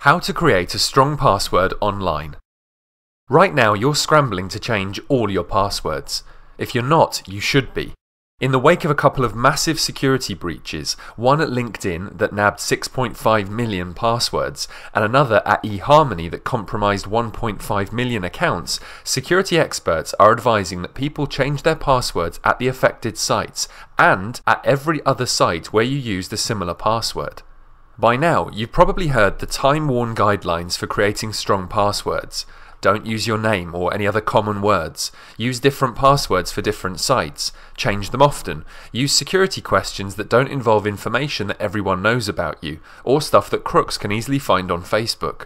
How to create a strong password online. Right now you're scrambling to change all your passwords. If you're not, you should be. In the wake of a couple of massive security breaches, one at LinkedIn that nabbed 6.5 million passwords, and another at eHarmony that compromised 1.5 million accounts, security experts are advising that people change their passwords at the affected sites and at every other site where you used a similar password. By now, you've probably heard the time-worn guidelines for creating strong passwords. Don't use your name or any other common words. Use different passwords for different sites. Change them often. Use security questions that don't involve information that everyone knows about you, or stuff that crooks can easily find on Facebook.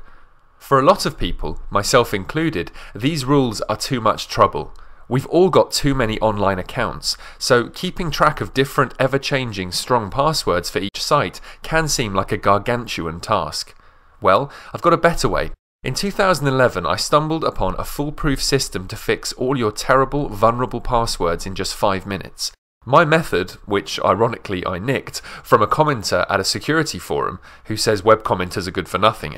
For a lot of people, myself included, these rules are too much trouble. We've all got too many online accounts, so keeping track of different ever-changing strong passwords for each site can seem like a gargantuan task. Well, I've got a better way. In 2011, I stumbled upon a foolproof system to fix all your terrible, vulnerable passwords in just 5 minutes. My method, which ironically I nicked from a commenter at a security forum who says web commenters are good for nothing,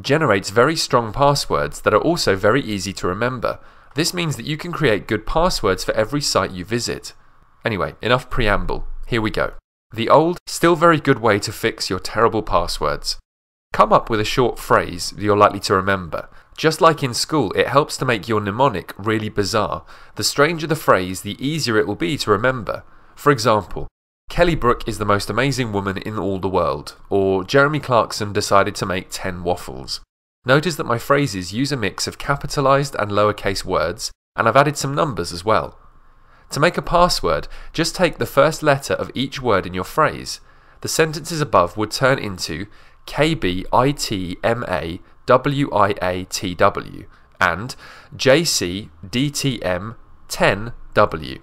generates very strong passwords that are also very easy to remember. This means that you can create good passwords for every site you visit. Anyway, enough preamble. Here we go. The old, still very good way to fix your terrible passwords. Come up with a short phrase that you're likely to remember. Just like in school, it helps to make your mnemonic really bizarre. The stranger the phrase, the easier it will be to remember. For example, Kelly Brook is the most amazing woman in all the world, or Jeremy Clarkson decided to make 10 waffles. Notice that my phrases use a mix of capitalized and lowercase words, and I've added some numbers as well. To make a password, just take the first letter of each word in your phrase. The sentences above would turn into KBITMAWIATW and JCDTM10W.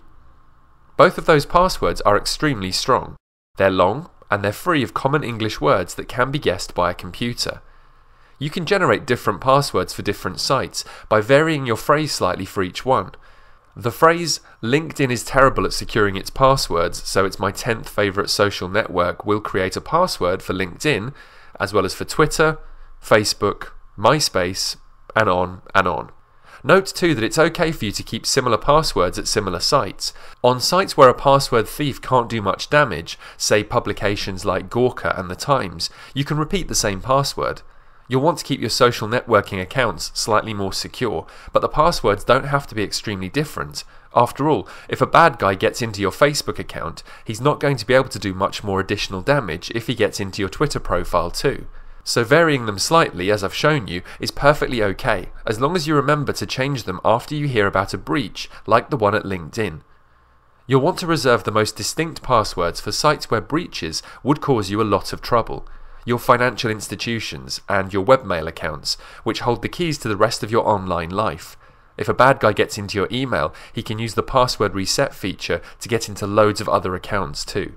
Both of those passwords are extremely strong. They're long, and they're free of common English words that can be guessed by a computer. You can generate different passwords for different sites by varying your phrase slightly for each one. The phrase, LinkedIn is terrible at securing its passwords, so it's my 10th favourite social network, will create a password for LinkedIn, as well as for Twitter, Facebook, MySpace, and on and on. Note too that it's okay for you to keep similar passwords at similar sites. On sites where a password thief can't do much damage, say publications like Gawker and The Times, you can repeat the same password. You'll want to keep your social networking accounts slightly more secure, but the passwords don't have to be extremely different. After all, if a bad guy gets into your Facebook account, he's not going to be able to do much more additional damage if he gets into your Twitter profile too. So varying them slightly, as I've shown you, is perfectly okay, as long as you remember to change them after you hear about a breach, like the one at LinkedIn. You'll want to reserve the most distinct passwords for sites where breaches would cause you a lot of trouble. Your financial institutions and your webmail accounts, which hold the keys to the rest of your online life. If a bad guy gets into your email, he can use the password reset feature to get into loads of other accounts too.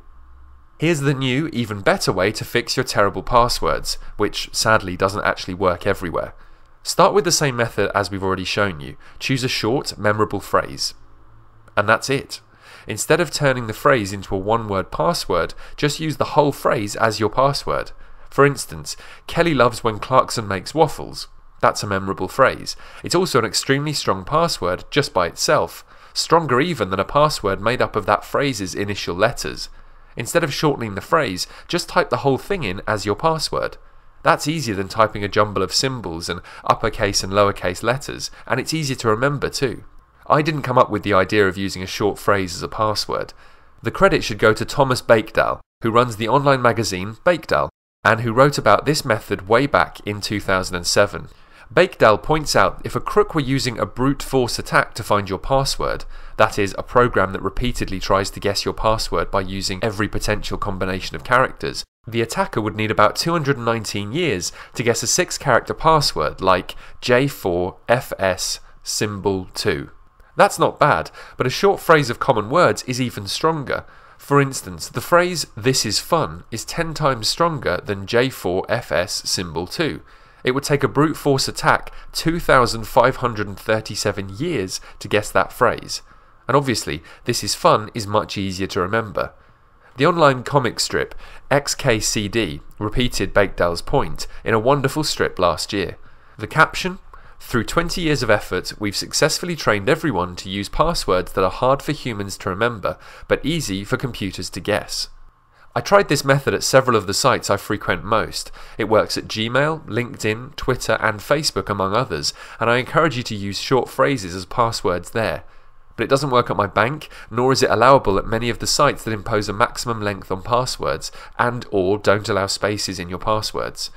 Here's the new, even better way to fix your terrible passwords, which sadly doesn't actually work everywhere. Start with the same method as we've already shown you. Choose a short, memorable phrase. And that's it. Instead of turning the phrase into a one-word password, just use the whole phrase as your password. For instance, Kelly loves when Clarkson makes waffles. That's a memorable phrase. It's also an extremely strong password just by itself, stronger even than a password made up of that phrase's initial letters. Instead of shortening the phrase, just type the whole thing in as your password. That's easier than typing a jumble of symbols and uppercase and lowercase letters, and it's easier to remember too. I didn't come up with the idea of using a short phrase as a password. The credit should go to Thomas Bakedal, who runs the online magazine Bakedal, and who wrote about this method way back in 2007. Bakedal points out if a crook were using a brute force attack to find your password, that is, a program that repeatedly tries to guess your password by using every potential combination of characters, the attacker would need about 219 years to guess a 6-character password like J4FS symbol 2. That's not bad, but a short phrase of common words is even stronger. For instance, the phrase, "this is fun," is 10 times stronger than J4FS symbol 2. It would take a brute force attack 2,537 years to guess that phrase. And obviously, "this is fun" is much easier to remember. The online comic strip XKCD repeated Bakedale's point in a wonderful strip last year. The caption: "Through 20 years of effort, we've successfully trained everyone to use passwords that are hard for humans to remember, but easy for computers to guess." I tried this method at several of the sites I frequent most. It works at Gmail, LinkedIn, Twitter, and Facebook, among others, and I encourage you to use short phrases as passwords there. But it doesn't work at my bank, nor is it allowable at many of the sites that impose a maximum length on passwords and/or don't allow spaces in your passwords.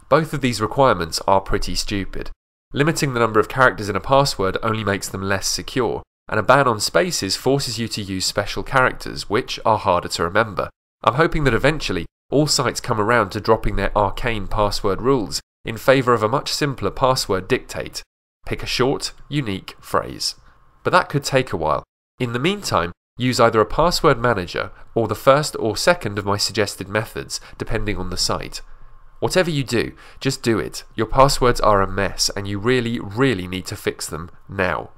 Both of these requirements are pretty stupid. Limiting the number of characters in a password only makes them less secure, and a ban on spaces forces you to use special characters, which are harder to remember. I'm hoping that eventually all sites come around to dropping their arcane password rules in favour of a much simpler password dictate. Pick a short, unique phrase. But that could take a while. In the meantime, use either a password manager or the first or second of my suggested methods, depending on the site. Whatever you do, just do it. Your passwords are a mess and you really, really need to fix them now.